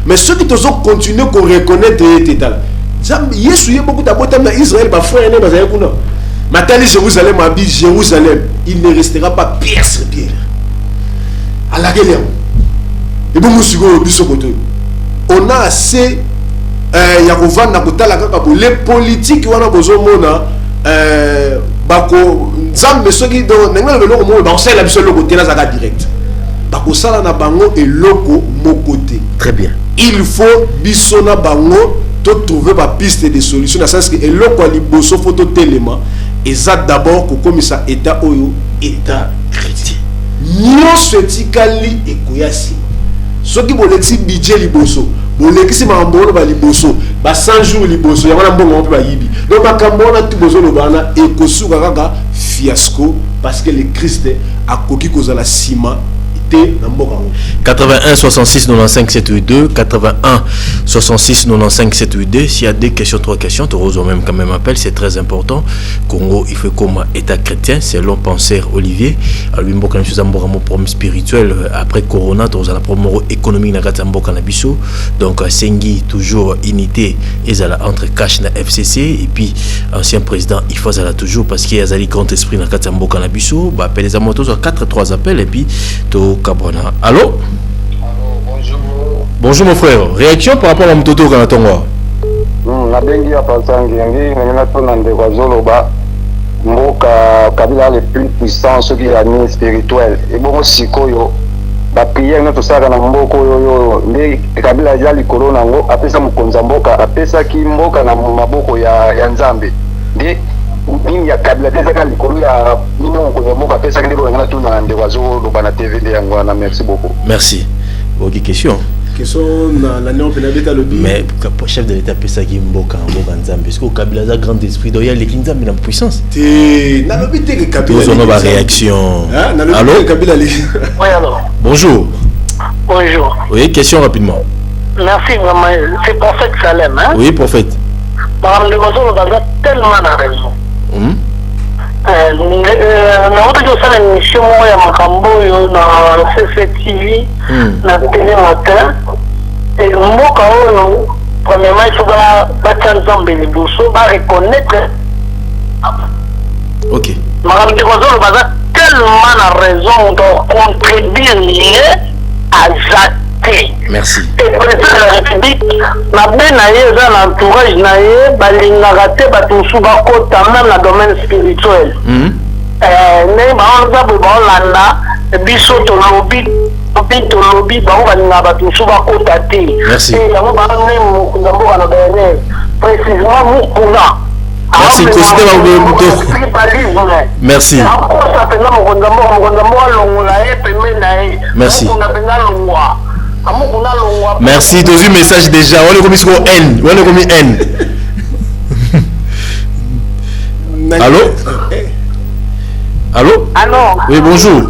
mais ceux qui doivent continuer qu'on reconnaître état Zambi Yesu yé beaucoup d'abord na Israël ba frère né bazaya kuna matali Jérusalem abi Jérusalem il ne restera pas pierre sur pierre à la guerre et bon on a assez yakovan na kotala kaka les politiques wana bozomona bako nzambe soki do nenga le loko mo ba osala biso loko tena zaka direct bako sala na bango et loko mokoté très bien il faut biso na bango to trouver ba piste de solution na sens que et loko liboso photo téléma et ça d'abord ko komisa état oyo état chrétien nyonso etikali ekoyasi soki bolexi budget liboso bolexi mambono ba liboso ba 100 jours liboso ya wana mbongo mpe ba yibi donc makambo na tu bozo lobana ekosuka kaka fiasco parce que le Christ a koki kozala sima 81 66 95 782 81 66 95 782 s'il y a des questions, 3 questions, tu reçois même quand même appel, c'est très important. Congo, il faut comme état chrétien, c'est l'homme penseur Olivier. Alors, il y a un problème spirituel après Corona, tu as la problème économique dans Nabiso. Donc, Sengi, toujours unité, entre Cash et FCC, et puis ancien président, il faut toujours parce qu'il y a un grand esprit dans Katamboka Nabiso. Appelle les amotos, 4-3 appels, et puis tu Cabrona. Allô? Bonjour. Bonjour mon frère. Réaction par rapport à Mtoto Kanatonga? Nabengi ya pasangi ngi ngena tona ndeko zoloba mboka kabila le plus puissant ce qui est ami spirituel et bon sikoyo ba prière na to saka na mboko yo nde Kabila jali corona ngo apesa mukonza mboka apesa ki mboka na maboko ya Nzambe nde nini ya Kabila tezaka likolo ya nino mukonza mboka apesa ki ndeko ngana tuna nde wazo loba na TV nde yango na merci beaucoup. Merci. Ok, question. Question na néo penabeta lobby. Mais pour chef de l'État apesa ki mboka Nzambe parce que Kabila a grand esprit donc il y a les Nzambe na puissance. Te na lobby te que Kabila. Nous avons réaction. Allô Kabila. Oui, alors. Bonjour. Bonjour. Oui, question rapidement. Merci vraiment. C'est prophète Salem, hein? Oui, prophète. Madame de Gozon, on a tellement raison. Na wote jo sana émission ya makambo yo na CCTV na télé matin et mboka oyo premièrement il faut ba Nzambe liboso ba reconnaître. OK. Madame de Gozon baza tellement na raison de contribuer à Zate. Merci. Et le président de la République, na l'entourage na ye, balingaka te bato suba kota même dans le domaine spirituel. Ne baonza bo baolanda biso to lobby bango balinga bato suba kota te. Merci. Et yango baone mboka na bene précisément mukuna. Merci, merci. Merci. Merci, tu as eu un message déjà. On est commis N. On est commis N. Allô? Allô? Allô? Oui, bonjour.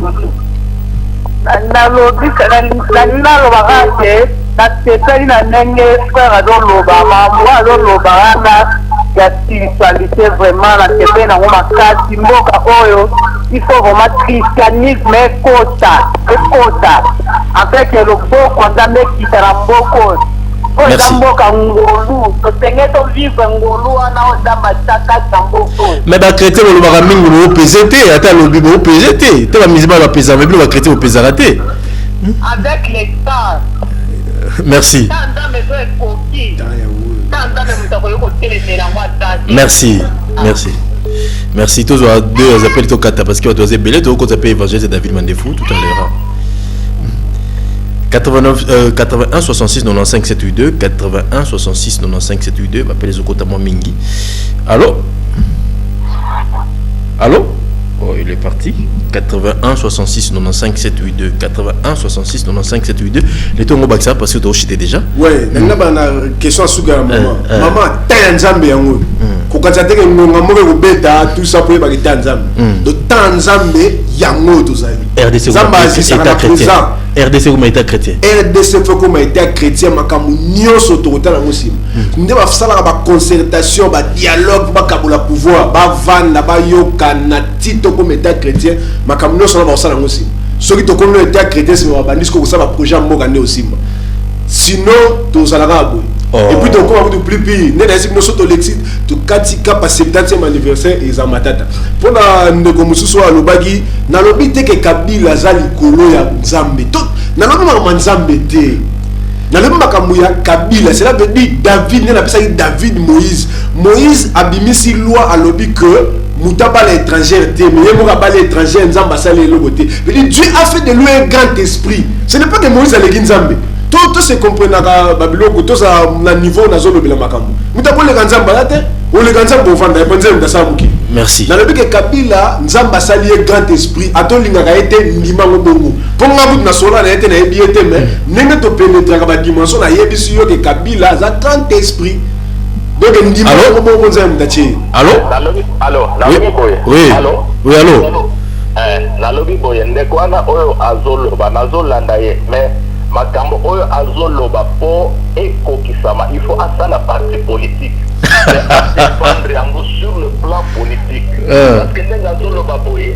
La spiritualité vraiment la tebe na ngoma kati mboka oyo il faut vraiment christianisme ekota avec le boko ndambe kitara mboko oyo mboka ngolu to tenge to vivre ngolu ana ondamba taka tamboko mais ba chrétien lo ba mingi lo PZT ata lo bibo PZT te ba mizima ba pesa mais ba chrétien au pesa raté avec les temps. Merci. Merci, merci. Merci. Tous les deux appels au Kata parce que vous avez belé tout quand appelle évangile David Mandefou tout à l'heure. 81 66 95 782 81 66 95 782 appelez au Kota Mingi. Allô? Allô? Oh, il est parti. 81 66 95 782 81 66 95 782 les tongo baksa parce que tu as déjà. Ouais, nanga bana question suga maman. Maman ta Nzambe yango. Ko katsate ke ngonga mo ko beta tout ça pour ba ta Nzambe. De ta Nzambe yango to zali. RDC état chrétien. RDC comme état chrétien. RDC fait comme état chrétien makamu nyoso to kotala musima. Nde ba fsala ba concertation ba dialogue ba kabula pouvoir ba vanda ba yoka na tito comme état chrétien makamu nyoso na ba fsala musima. Soki to comme état chrétien c'est ba bandisco ko ça ba projet mboka ne aussi. Sinon to zalaka boy. Et puis donc on va plus pire né na nous soto l'exit to katika pa 70e anniversaire et za matata pona ndeko mususu wa lobagi na lobi te ke Kabila zali kolo ya Nzambe to na lobi ma Nzambe te na lobi makambo ya Kabila cela veut dire David né na pesa David Moïse abimisi loi à lobi que mutaba l'étranger te mais yemo ba l'étranger Nzamba sali lobote veut dire Dieu a fait de lui un grand esprit ce n'est pas que Moïse allait Nzambe tout se comprend à Babylone, tout ça à niveau na zone de la makambo. Mutabo le Nzamba la te, ou le Nzamba bovanda e ponze ndasa muki. Merci. Dans le but que Kabila Nzamba sali grand esprit, ato linga été ndima ngobongo. Ponga but na sola na été na ebiete mais nenge to pénétrer ba dimension na yebisi yo que Kabila a grand esprit. Donc ndima ngobongo nzamba tachi. Allô? Allô, oui. Allô? Oui, allô. La lobby boye ndekwana oyo azolo banazolanda ye mais makambo oyo azoloba po ekokisama il faut asala parti politique défendre yango sur le plan politique parce que ndenge azoloba boye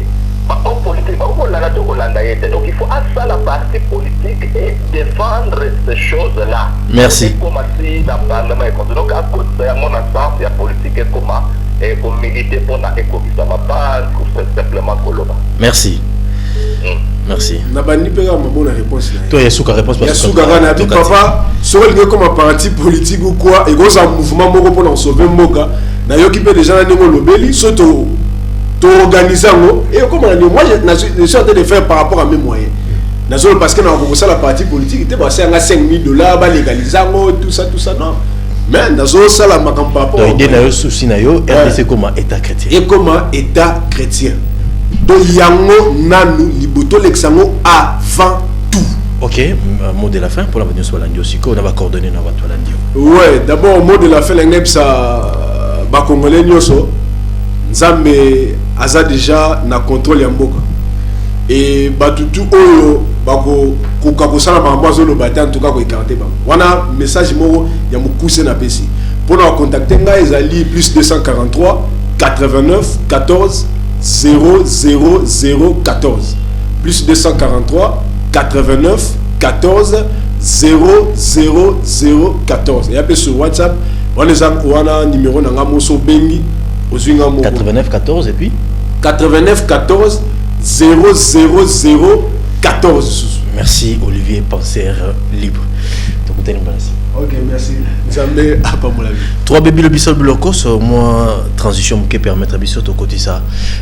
en politique bakolanda te kolanda ye te donc il faut asala parti politique et défendre ces choses là. Merci. Comme si dans le parlement donc à cause de mon sens ya politique et comment et comme militer pour na ekokisama pas simplement koloba. Merci. Merci. Nabani pega ma bonne réponse là. Toi, il y a souka réponse parce que. Il y a souka na bi papa, sur le comme un parti politique ou quoi, et gros un mouvement moko pour sauver Moka. Na yo qui peut déjà na ngo lobeli, surtout to organiser ngo et comment moi je suis en train de faire par rapport à mes moyens. parce que dans la partie politique, il était passé à $5,000, légaliser tout ça, non. Mais dans la makampa. Donc, il y a un souci, RDC comme État chrétien. Et comme État chrétien. Donc, il y a un liboto l'examen avant tout. Ok, mot de la fin pour la venue sur l'andio. Si on va coordonner dans votre landio. Ouais, d'abord, mot de la fin, l'engepsa, Congolais nyoso, Nzambe aza déjà na contrôle ya mboka. Et batutu oyo bako kokakosala mambo azolo bata en tout cas ko écarter ba. Wana message moko ya mukuse na pesi. Pour nous contacter nga ezali plus 243 89 14 00014 plus 243 89 14 00014 et après sur WhatsApp on a numéro na ngamoso bengi ozinga mo 89 14 et puis 89 14 00014. Merci Olivier, penseur libre. Ok, merci. Jamais à pas mon avis. 3 bébés le bissol blocos, moi transition qui permettre à bissol au côté ça.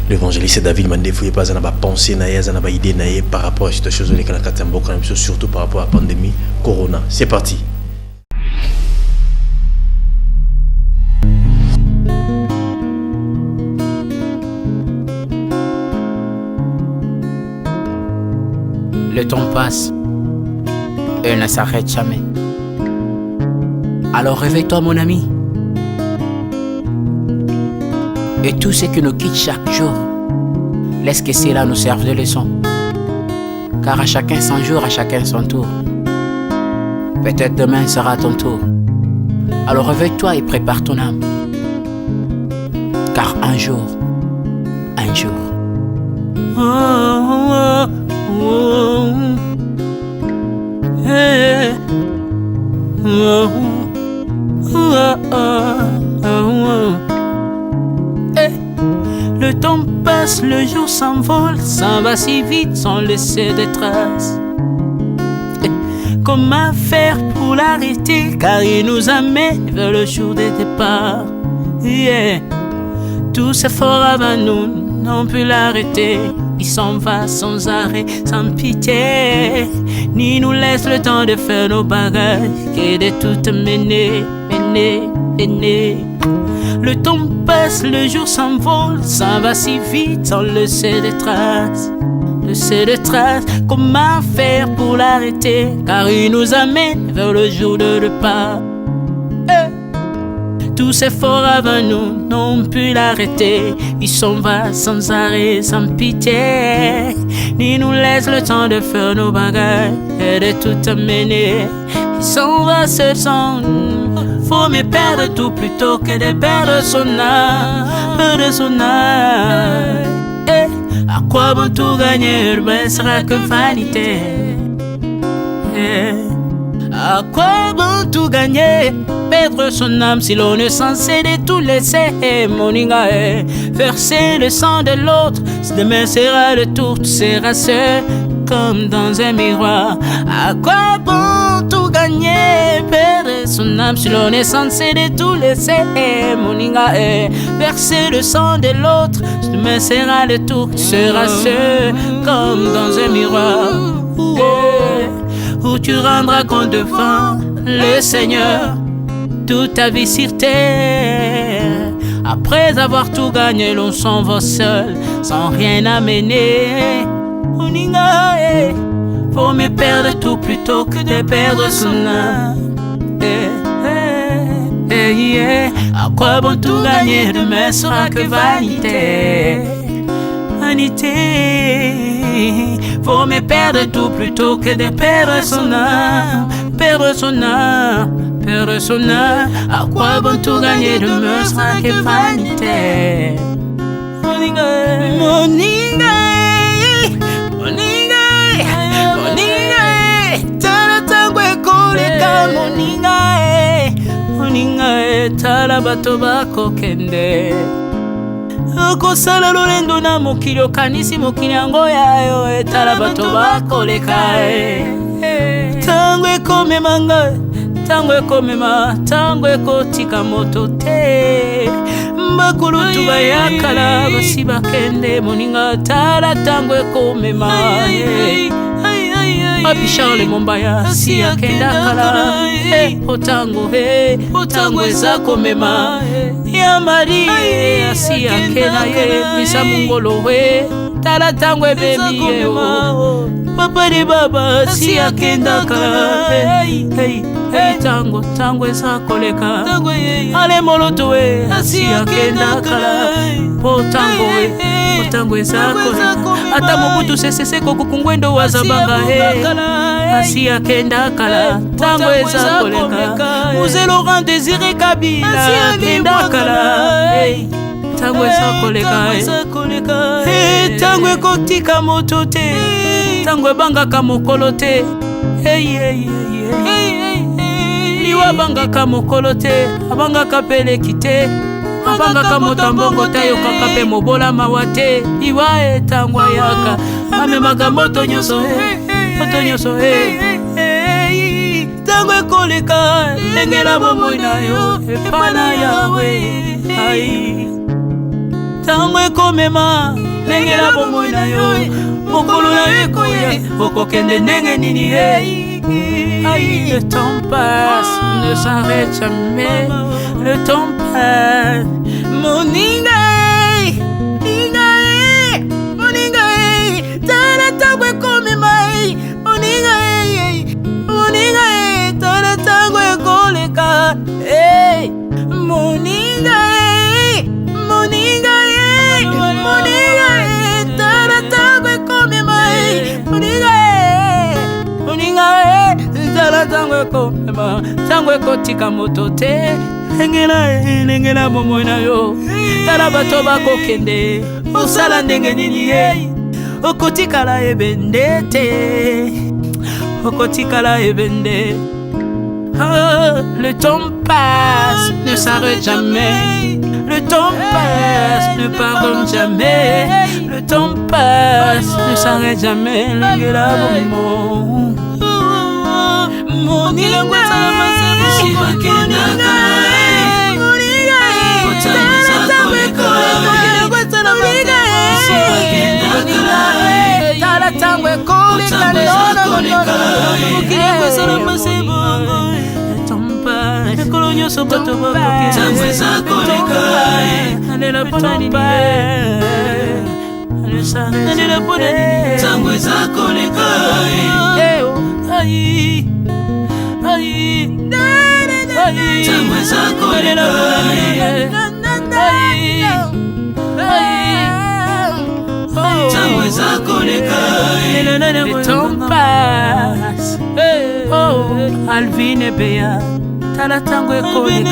L'évangéliste David Mandefouye pas en a pensé naïe, en a idée naïe par rapport à cette chose les Kanakatambo, surtout par rapport à la pandémie Corona. C'est parti. Le temps passe et ne s'arrête jamais. Alors réveille-toi mon ami. Et tout ce qui nous quitte chaque jour, laisse que cela nous serve de leçon. Car à chacun son jour, à chacun son tour. Peut-être demain sera ton tour. Alors réveille-toi et prépare ton âme. Car un jour. Oh, oh, oh, hey, oh, oh, oh, oh. Hey. Le temps passe, le jour s'envole, s'en va si vite sans laisser de traces. Hey. Comment faire pour l'arrêter, car il nous amène vers le jour de départ. Yeah. Tout s'effort avant nous, n'ont pu l'arrêter. Il s'en va sans arrêt, sans pitié, ni nous laisse le temps de faire nos bagages, et de tout mener. Le temps passe, le jour s'envole, s'en va si vite sans laisser de traces. Comment faire pour l'arrêter, car il nous amène vers le jour de repas. Tous ces forts avant nous n'ont pu l'arrêter. Il s'en va sans arrêt, sans pitié, ni nous laisse le temps de faire nos bagages et de tout amener. Il s'en va seul sans nous. Faut me perdre tout plutôt que de perdre son âme. À quoi bon tout gagner, mais sera que vanité. À quoi bon tout gagner, perdre son âme si l'on est censé de tout laisser. Moninga verser le sang de l'autre, si demain sera le tour, tu seras seul comme dans un miroir. À quoi bon tout gagner, perdre son âme si l'on est censé de tout laisser. Moninga verser le sang de l'autre, si demain sera le tour, tu seras seul comme dans un miroir. Où tu rendras compte devant le Seigneur toute ta vie sur terre. Après avoir tout gagné, l'on s'en va seul, sans rien amener. Faut me perdre tout plutôt que de perdre son âme. À quoi bon tout gagner, demain sera que vanité. Faut me perdre tout plutôt que de perdre son âme. Perdre son âme. À quoi bon tout gagner, demain sera que vanité. Moninga, tala tangwe koleka. Moninga, tala bato bako kende. Kosala lolendo na mokili okanisi mokili yango yayo, etala bato bakoleka. Tango ekomema ngai, tango ekomema, tango ekotika moto te. Bakulutu bayakala basi bakende. Moninga tala tango ekomema. Papi Charles Mombaya si akenda kala otango eza komema ya mari si akena ye misa mungolo we tala tango ebebi ye papa de baba si akenda kala tango eza koleka ale moloto we si akenda kala potango eza koleka ata mobutu sesese kokukungwendo wazabanga asi akenda kala tango eza koleka Mzee Laurent Désiré Kabila akenda kala tango eza koleka tango ekotika moto te tango ebangaka mokolo te liwa bangaka mokolo te abangaka peleki te abangaka moto mbongo te ayokaka mpe mobola mawa te liwa tango ayaka amemaka moto nyonso tango ekoleka engela bomoi na yo epana yawe tango ekomema engela bomoi na yo mokolo na yo ekoya okokende ndenge nini le temps passe ne s'arrête jamais le temps passe moninga tala tango ekomema moninga tala tango ekoleka moninga tala tango ekomema moninga tala tango ekomema tango ekotika moto te engela bomoi na yo tala bato bakokende osala ndenge nini okotikala ebende te okotikala ebende le temps passe ne s'arrête jamais le temps passe ne pardonne jamais le temps passe ne s'arrête jamais l'engela bomo moninga tala tango ekoleka ekolo nyonso bato bakotango eza koleka alela mpona nini alela mpona nini tango eza koleka tango eza koleka tango eza koleka le temps passe Alvin et Béa tala tango ekoleka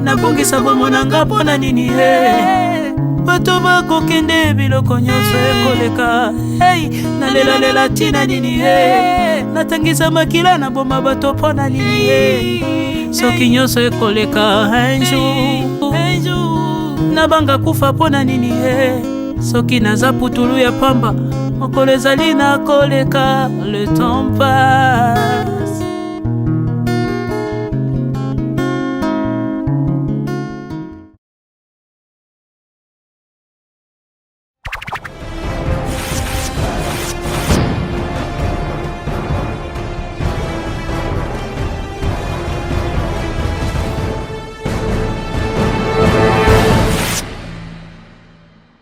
nabongisa bomonanga mpona nini bato bakokende biloko nyonso ekoleka nalelalela ntina nini natangisa makila na boma bato mpona nini soki nyonso ekoleka un jour nabanga kufa mpona nini soki naza putulu ya pamba mokolo ezali na koleka le temps passe